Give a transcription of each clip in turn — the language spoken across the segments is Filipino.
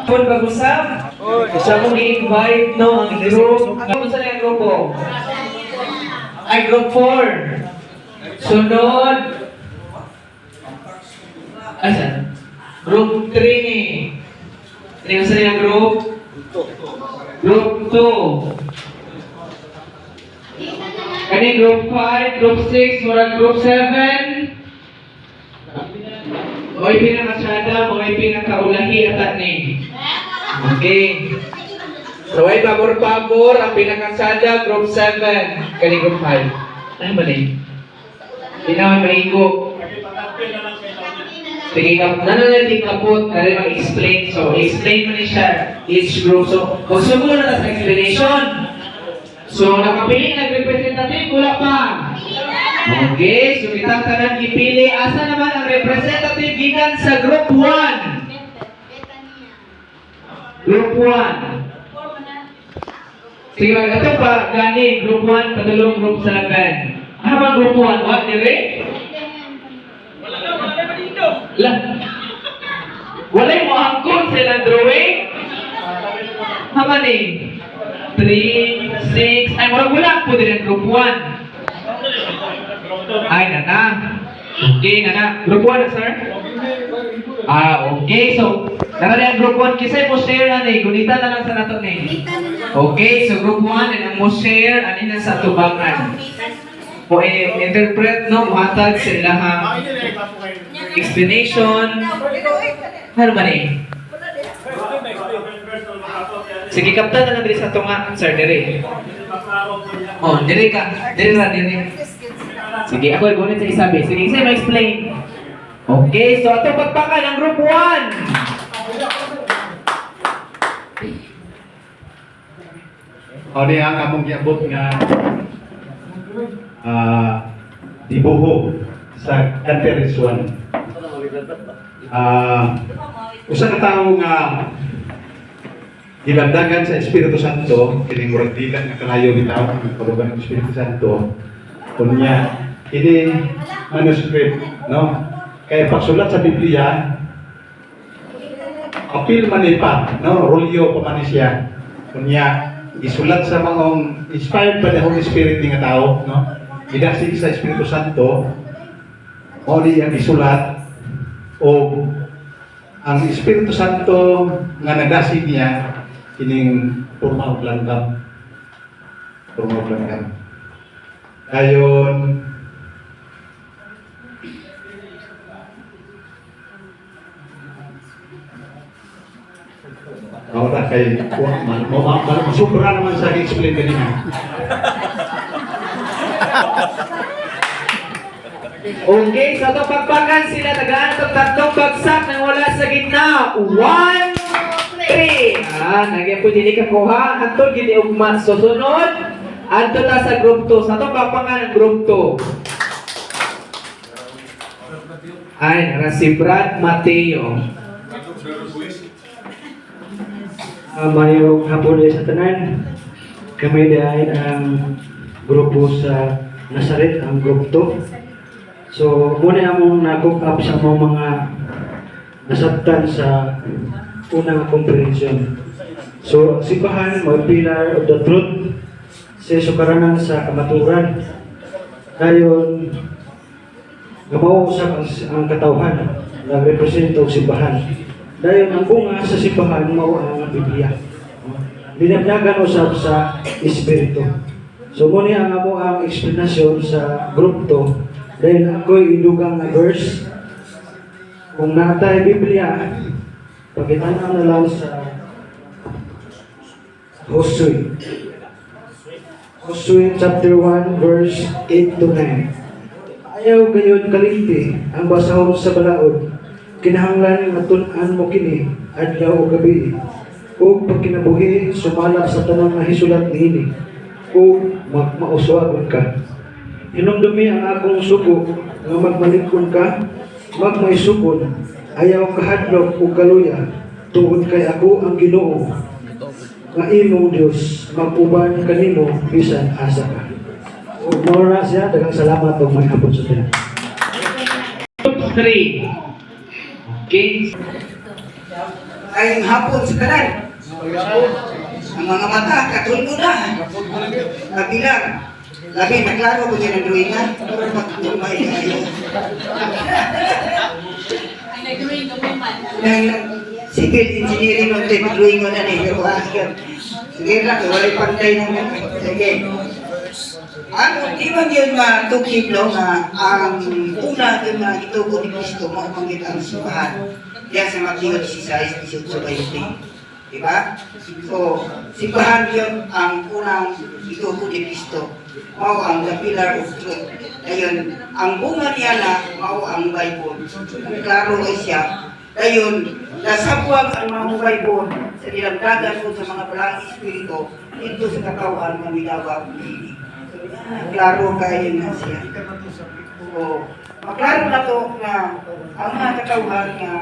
Kung pag-usap, siya mong i-invite no, ang group. Ano sa yung grupo? Ay, group 4. Sunod. Asan? Group 3 ni. Ano sa yung group? Group 2. Kani group 5, group 6, murag group 7. Mo'y pinakasyada, mo'y pinakaulahi at ni. Okay. So, ay pabor-pabor, ang pinakasyada, group 7. Kani group 5. Ano ba ni? Pinaman maigo. Sige, nananalig kapot, kaya mag-explain. So, explain mo ni siya, each group. So, kung sumulo na sa explanation. So, nakapili nag-representative, wala pa. Okay, so kitang tanan ipili. Asa naman ang representative gikan sa group 1? Group 1. Sige, ito pa, gani, group 1, padulong group 7. Ano ba group 1? What, dire? Lah. Walay mo angkon silang drawing? Hama ni? 3, 6, ay wala po din ang group 1. Ay, nana. Okay, nana. Group 1 na, sir? Okay. So, nana ang group 1. Kisay mo share na ni. Gunita na lang sa nato ni. Okay, so group 1 and ang mo share ani na sa tubangan. O interpret no matag sa ilahang explanation. Ano ba ni? Sige, kapta na lang diri sa tunga, sir, diri. Oh, diri ka. Diri ra, diri. Sige, ako igunit sa isabi. Sige, isa ma-explain. Okay, so ato pagpakan ang group 1. O di ang among giabot nga dibuho sa Canteres 1. Usa ka tawo nga gilagdagan sa Espiritu Santo, kining murag dila nga kalayo bitaw ang kalugan ng Espiritu Santo. Kunya, ini manuscript, no? Kaya pagsulat sa Biblia, apil manipa, no? Rolyo pa man siya. Kunya, isulat sa mga inspired by the Holy Spirit nga tao, no? Idasig sa Espiritu Santo, o di ang isulat, o ang Espiritu Santo nga nagasig niya, kining forma o langgam. Forma o langgam. Ayon, na kay masubra naman sa explain kanina. Okay, sa itong pagpakan sila tagaan itong tatlong bagsak nang wala sa gitna. 1, 3. Nagyan po hindi ka kuha. Antol gini ugma. Susunod, antol na sa group 2. Sa itong pagpakan ng group 2. Ay, nara si Brad Mateo. Mayroong hapon sa tanan, kami dahil ang grupo sa Nazaret, ang group 2. So, muna among na-cook up sa mga nasabtan sa unang komprehensyon. So, sipahan, mga pillar of the truth, sa sukaranan sa kamaturan. Dayon, gamausap ang katawhan, nag-represent ang simbahan. Dahil ang bunga sa simbahan, mao ang Biblia. Dinagdagan usab sa Espiritu. So, muna ang amo ang explanation sa group 2. Dahil ako'y idugang na verse. Kung natay Biblia, pagkitanaw na lang sa Hosea. Hosea chapter 1, verse 8 to 9. Ayaw gayon kalimti ang basahon sa balaod. Kinahanglan matun-an mo kini adlaw o gabi. O pagkinabuhi sumalak sa tanang nahisulat niini. O mauswagon ka. hinumdumi ang akong sugo nga magmalikon ka, magmay sugod, ayaw kahadlok o kaluya, tungod kay ako ang Ginoo nga imong Dios, mag-uban kanimo bisan asa ka. O mao na siya, daghang salamat og magkapon sa tanan. Group 3. Okay. Ay hapon sa kanan. Ang mga mata, katulgo na. Nabilang. Labi, naklaro ko yan ang drawingan. Pero magtumay kayo. Civil engineering ng tayo, drawing ko na eh. Pero yun. Sige lang, wala pantay naman. Sige. Ano, di ba yun matukib no, nga ang una yun na itugo ni Cristo, maupangit ang simbahan. Yan sa Mateo 16:18. Diba? So, simbahan yun ang unang itugo ni Cristo. Mao ang the pillar of truth. Ayun, ang bunga niya na mao ang Bible. Klaro ay siya. Ayun, nasabwag ang mga Bible sa nilamdagan mo sa mga balang espiritu dito sa katawan ng midawag ni klaro kayo na siya. So, maklaro na to na ang mga katawan nga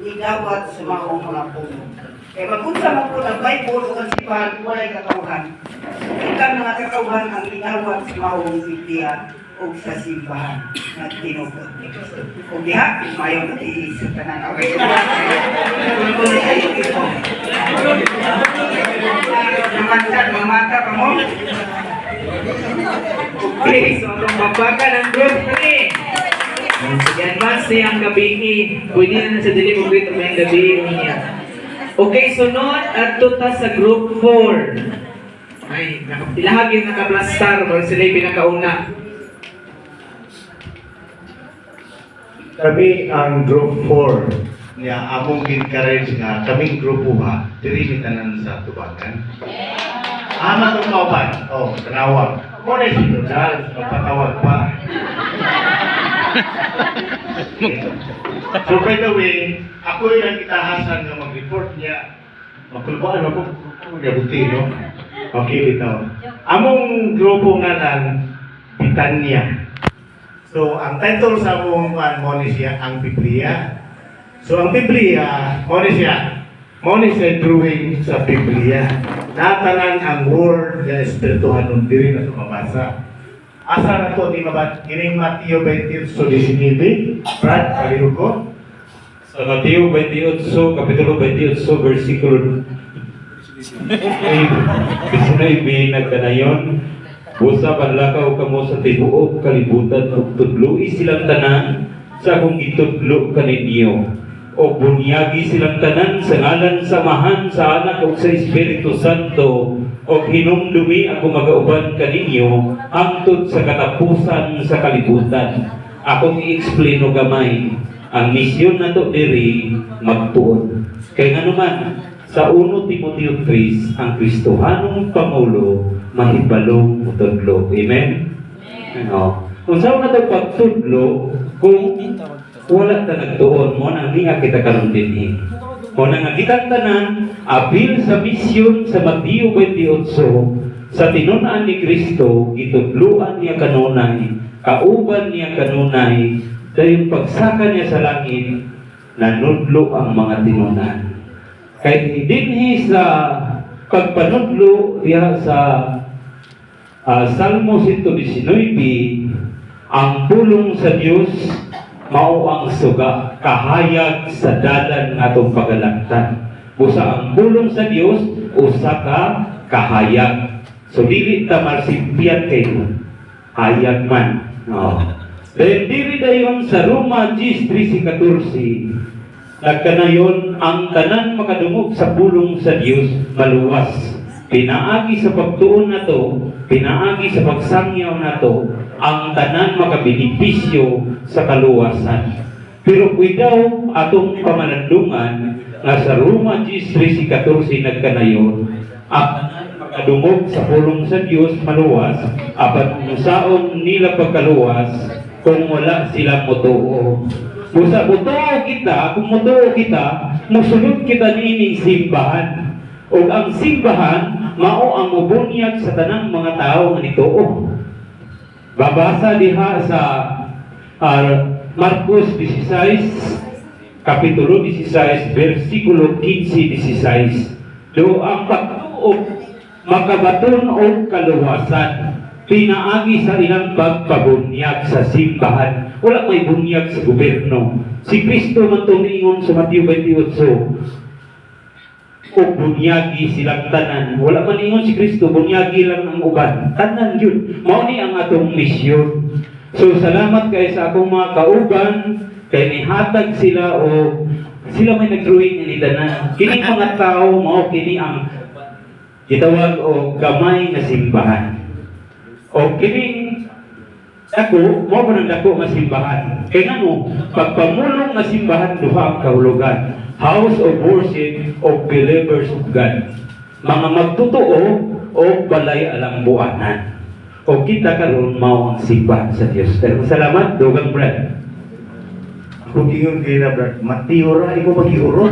nidawat sa mga puno. Kaya magunsa mo po ng Bible o ang simbahan, walay katawan. Ikan mga katawan ang nidawat sa mga Biblia o sa simbahan na tinugod ni Cristo. Kung diha, mayo na iisip ka ng away. Namata pa mo. Okay, so itong babaga ng group 3. I-advance niya ang gabi. Pwede na sa dili mo grito may gabi niya. Okay, sunod at tuta sa group 4. Ay, ilahag yung nakaplastar o sila yung pinakauna. Kami ang group 4 niya among encourage nga kaming grupo ha diri tanan sa tubagan. Ama tong kauban. Oh, tanawag. Mo na si Dal, magpatawag pa. So by the way, ako yung kitahasan nga mag-report niya. Magkulbaan ako niya buti, no? Okay, bitaw. Among grupo nga lang Bitanya. So, ang title sa among mo ni siya ang Biblia. So, ang Biblia, mo ni siya drawing sa Biblia. Natanan ang word na espirituhan nun diri na sumabasa. Asa na to ni mabat kining Mateo 28:19. Brad, palihog ko. Sa Mateo 28, Kapitulo 28, versikulo 19 nagkanayon, busa panlakaw kamo sa tibuok kalibutan ug tudloi silang tanan sa akong gitudlo kaninyo. O bunyagi silang tanan sa ngalan samahan sa anak ug sa Espiritu Santo o hinumdumi ako magauban kaninyo hangtod sa katapusan sa kalibutan. Akong i-explain o gamay ang misyon na to diri magtuon. Kaya nga naman sa 1 Timoteo 3 ang Kristohanong Pangulo mahibalong mutudlo. Amen? Ano? Kung saan na ito pagtudlo kung wala ta nagtuon mo nang niya kita karon dinhi. Mo nang kita tanan apil sa misyon sa Mateo 28 sa tinun-an ni Kristo gitudloan niya kanunay, kauban niya kanunay, dahil pagsaka niya sa langit nanudlo ang mga tinunan. Kahit dinhi sa pagpanudlo diha sa Salmo 119, ang pulong sa Dios mao ang suga kahayag sa dalan atong pagalangtan. Busa ang pulong sa Dios usa ka kahayag. So dili ta marsimpian kay hayag man. Dahil diri dayon sa Roma 10:13-14 nagkanayon ang tanan makadungog sa pulong sa Dios maluwas. Pinaagi sa pagtuon nato, pinaagi sa pagsangyaw nato, ang tanan makabenepisyo sa kaluwasan. Pero kuidaw atong pamalandungan nga sa Roma 10:13-14 nagkanayon, ang tanan makadungog sa pulong sa Dios maluwas, apan musaon nila pagkaluwas kung wala silang motuo. Busa motuo kita, kung motuo kita, musulod kita niining simbahan. O ang simbahan, mao ang mubunyag sa tanang mga tao nga nituo. Babasa diha sa Marcos 16, Kapitulo 16, versikulo 15-16. Do ang pagtuog makabaton og kaluwasan pinaagi sa ilang pagpabunyag sa simbahan. Wala may bunyag sa gobyerno. Si Kristo man tumingon sa Mateo 28, o bunyagi silang tanan. Wala man ingon si Kristo, bunyagi lang ang uban. Tanan yun. Mao ni ang atong misyon. So salamat kay sa akong mga kauban, kay nihatag sila o sila may nag-drawing ni tanan. Kini mga tao mao kini ang gitawag o gamay na simbahan. O kining dako, mao pa ng dako nga simbahan. Kaya nga mo, pagpamulong na simbahan duha ang kahulugan. House of worship of believers of God. Mga magtotoo o balay alambuanan. O kita karon mao ang simbahan sa Dios. Pero salamat, Dogang Brad. Kung ingon kayo na, Brad, matiura, ikaw mag-iuro.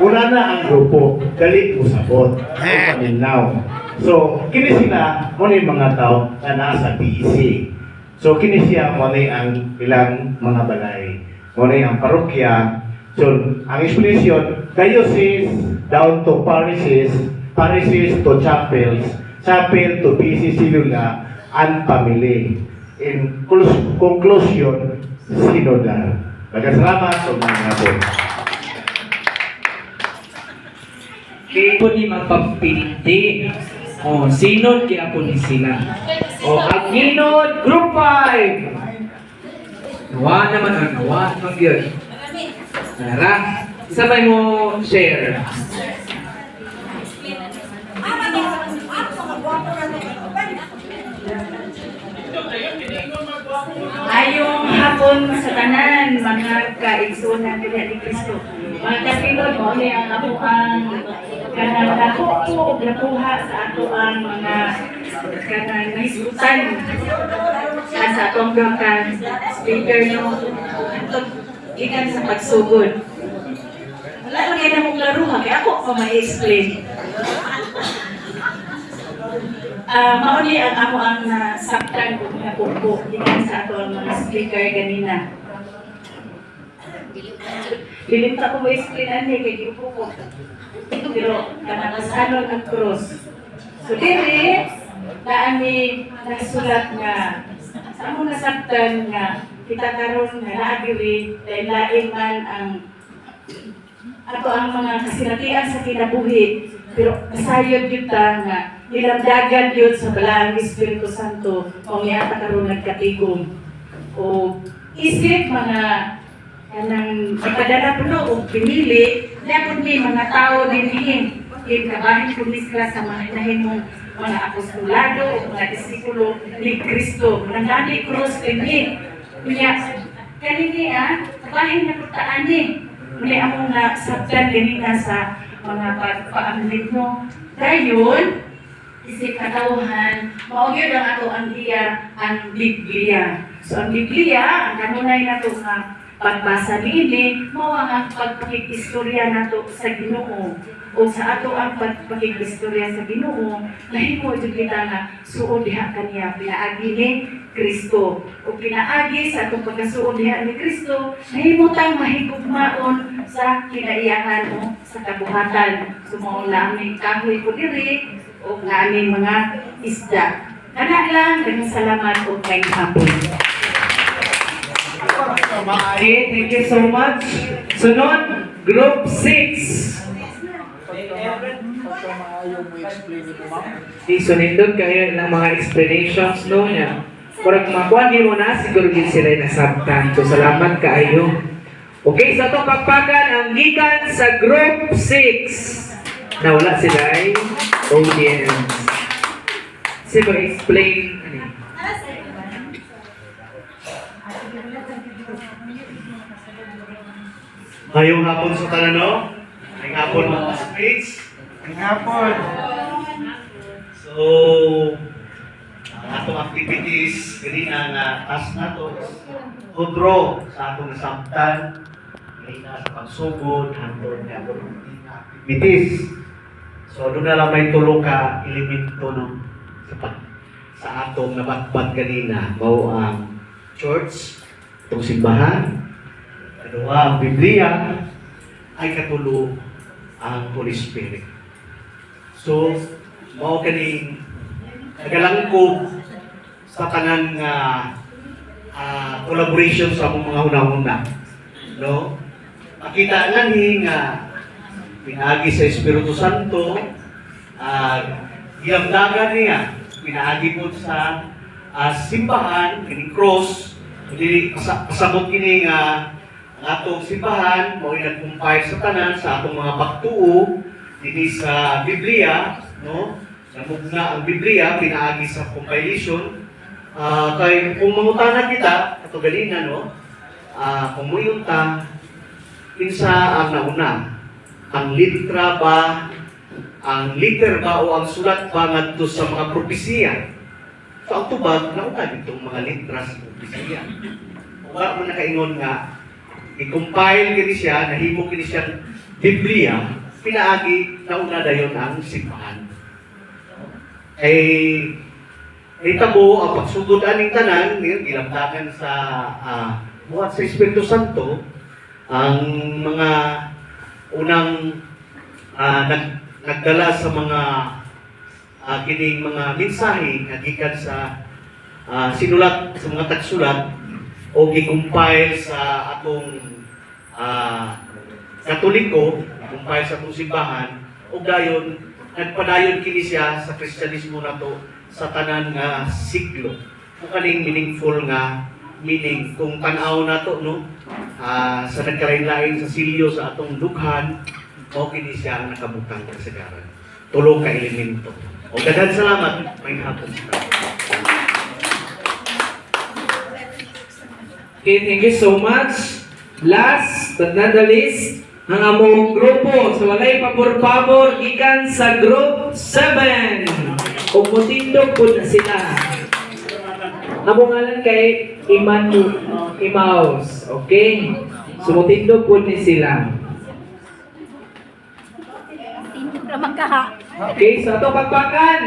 Una na ang grupo, dali usapot, o paminaw. So, kini sila, muna yung mga tao na nasa BEC. So, kini siya muna ang ilang mga balay. Muna ang parokya. So, ang explanation, diocese down to parishes, parishes to chapels, chapel to BEC Silula, and family. In conclusion, synodal. Salamat sa mga natin. Kaya po ni magpapinti. O, sinod kaya po ni sila. O, ang ginod, group 5. Nawa naman ang nawa. Mag-yun. Tara. Sabay mo share. Ayong hapon sa tanan, mga kaigsunan nila ni Kristo. Mga kapilod mo, ni ang ako ang kanang nakuha sa ato ang mga kanang naisutan sa atong kan speaker no ikan sa pagsugod. Wala lang yan akong laro ha, kaya ako pa ma-explain. Mauli ang ako ang nasaktan kung napupo ikan sa ato ang mga speaker ganina. Bilinta ko ma-explain ani kay giupo ko. Pero kanakasanon ang cross. So diri daan ni nasulat nga sa among nasaktan nga kita karon nga naagiri dahil lain man ang ato ang mga kasinatian sa kinabuhi, pero kasayod yun ta nga nilamdagan yun sa balaang Espiritu Santo o ngayata karon nagkatigom o isip mga kanang ipadala po no, o pinili, dapat may mga tao din kabahin po ni sila sa mga inahin mong mga apostolado o mga disipulo ni Kristo. Nandani cross kini. Kunya, kanini kabahin na po taani. Muli among nasabdan kanina sa mga pagpaamlit mo. Dayon, isip katauhan, maugyo lang ato ang iya ang Biblia. So ang Biblia, ang kanunay na ito nga pagbasa nini, mao ang pagpakikistorya nato sa Ginoo. O sa ato ang pagpakikistorya sa Ginoo, nahimo jud kita nga suod diha kaniya pinaagi ni Kristo. O pinaagi sa atong pagkasuod diha ni Kristo, nahimo tang mahigugmaon sa kinaiyahan mo sa kabuhatan. Sumao laming kahoy ko diri o nga aming mga isda. Kana lang, daghang salamat o kay hapon. Okay, thank you so much. Sunod, group 6. Isunindot kayo ng mga explanations no niya. Kung makuha mo na, siguro din sila nasabtan. So, salamat kaayo. Okay, sa itong pagpagan, ang gikan sa group 6. Nawala sila ay audience. Siguro explain. Ngayong hapon sa Tanano, ngayong hapon mga speech. Ngayong hapon. So, ang atong activities, ganina nga task nato, to draw sa atong sabtan, ganina sa pagsugod, handon na activities. So doon na lang may tulo ka elemento no sa atong nabatbat kanina. Mao ang church, itong simbahan, kadua ang Biblia, ay katulo ang Holy Spirit. So mao kaning nagalangkob sa tanan nga collaboration sa among mga una-una. No? Makita lang nga pinaagi sa Espiritu Santo, gilamdagan niya, pinaagi po sa simbahan, kining cross, kasabot kini nga ang atong simbahan, mao nagkumpay sa tanan sa atong mga pagtuo, dili sa Biblia, no? Namugna ang Biblia, pinaagi sa compilation. Kay kung mangutana kita, ato galina, no? Kung muyon ta, kinsa ang nauna? Ang litra ba, ang liter ba o ang sulat ba ngadto sa mga propesiya? So ang tubag, nauna ditong mga litra sa propesiya. Wala man nakaingon nga, i-compile kini siya, nahimo kini siya Biblia, pinaagi, nauna dayon ang simbahan. Tabo, ang pagsugod aning tanan, gilamdagan sa buhat sa Espiritu Santo, ang mga unang nagdala sa mga kining mga mensahe nga gikan sa sinulat sa mga tagsulat o gi-compile sa atong Katoliko, compile sa atong simbahan, o dayon nagpadayon kini siya sa Kristyanismo nato sa tanan nga siglo. Kung kaning meaningful nga meaning kung tan-aw nato no sa nagkalain-lain sa silyo sa atong dughan, o kini siya ang nakabutang kasagaran. Tulo ka elemento. O daghang salamat, may hapon sa Okay, thank you so much. Last but not the least, ang among grupo. So walay pabor-pabor ikan sa group 7. Kung mutindog po na sila. Among ngalan kay Imaus. Okay? So mutindog po ni sila. Okay, so ito pagpakan.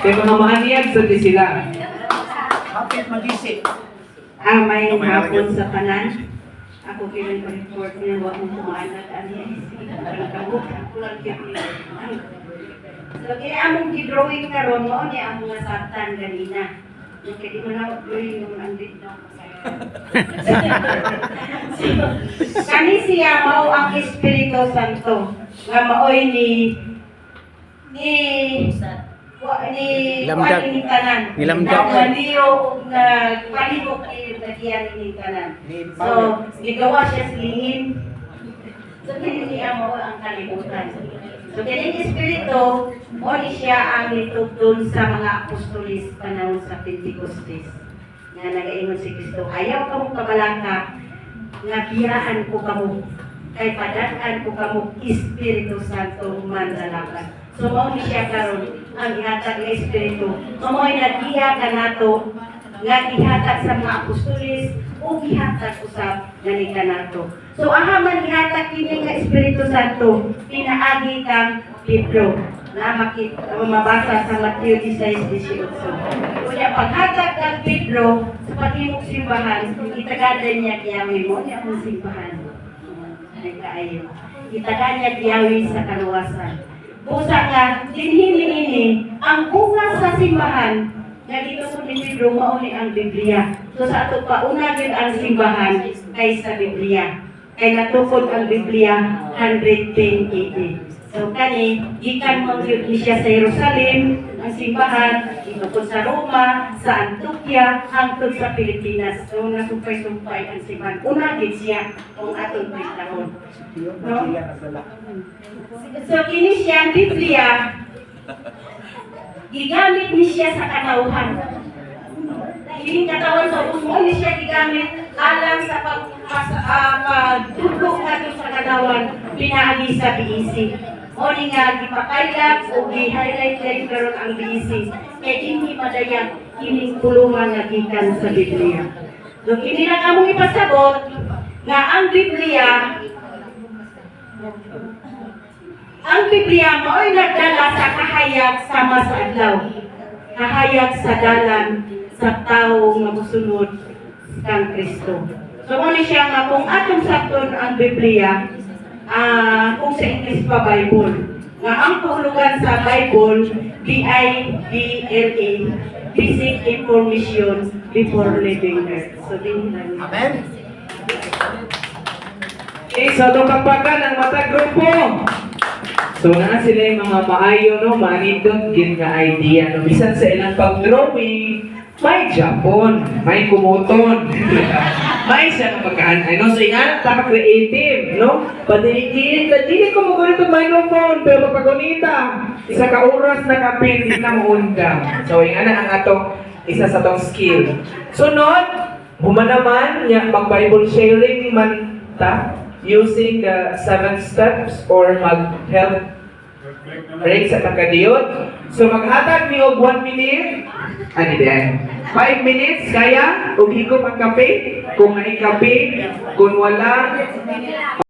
Kay mga mahaniyag sa di sila. May hapon sa kanan. Ako pinag-report niya, huwag mong kumaanat. Ano yan? Ako lang kipin. So, kaya among gidrawing karon mo, niya ang mga saktan ganina. Kaya di ko na drawing yung andit na. Kani siya mao ang Espiritu Santo. Nga maoy ni Lamdag. Nilamdag. Na palibok ni nagyan ni tanan. So, gigawa siya sa lingin. So, kini siya mao ang kalibutan. So, kining Espiritu, mo ni siya ang nitugtun sa mga apostolis panahon sa Pentecostes. Nga nagaingon si Kristo, ayaw ka mong kabalaka, nga biyaan ko kamo, kay padan-an ko kamo Espiritu Santo manlalakan. So, mo ni siya karon ang ihatag ng Espiritu. Mo ay naghiya ka nato, nga ihatag sa mga apostolis, o ihatag usab nga nato. So, ahaman ihatag kini nga Espiritu Santo, pinaagi kang Pedro na mabasa sa Mateo 16:18. Kaya paghatag kang Pedro sa paghimok simbahan, itagadan niya kiyawi mo niya ang simbahan. Nagkaayo. Itagan niya kiyawi sa kaluwasan. Busa nga, dinhini-ini ang bunga sa simbahan nga dito sa Pedro mauni ang Biblia. So sa ato pauna gyud ang simbahan kaysa Biblia. Kay natukod ang Biblia 110 AD. So kani gikan mo gyud ni siya sa Jerusalem ang simbahan, itukod sa Roma, sa Antioquia, hangtod sa Pilipinas. So nasumpay-sumpay ang simbahan. Una gyud siya kung aton panahon. No? So kini siya ang Biblia, gigamit ni siya sa katauhan. Kining katawan sa usmo ni siya gigamit alang sa pagtudlo nato sa katawan pinaagi sa BEC. O ni nga gipakailap o gi-highlight din karon ang BEC. Kay hindi madayang kining pulungan nga gikan sa Biblia. So kini na kamo ipasabot nga ang Biblia ang Biblia mo ay nagdala sa kahayag sama sa adlaw. Kahayag sa dalan sa tao nga mosunod kang Kristo. So muna siya nga kung atong sakton ang Biblia, kung sa English pa Bible, nga ang kahulugan sa Bible, BIBLE, Basic Information Before Leaving Earth. So din lang. Amen. Okay, so tumapakan ang mata grupo. So na sila yung mga maayo, no, manindot, gin nga idea, no, bisan sa ilang pag-drawing, may Japon, may kumuton, may siya na pagkaan, no, so ingat, tama creative, no, padili ko mo ganito microphone, pero pagunita, isa ka oras na kapin, di na muundang. So ingat ang atong, isa sa tong skill. Sunod, humanaman, mag-Bible sharing man ta, using the 7 steps or mag-help break sa pagkadiyot. So maghatag ni og 1 minute, ano din? 5 minutes, kaya? Ug higop ang kape? Kung may kape, kung wala,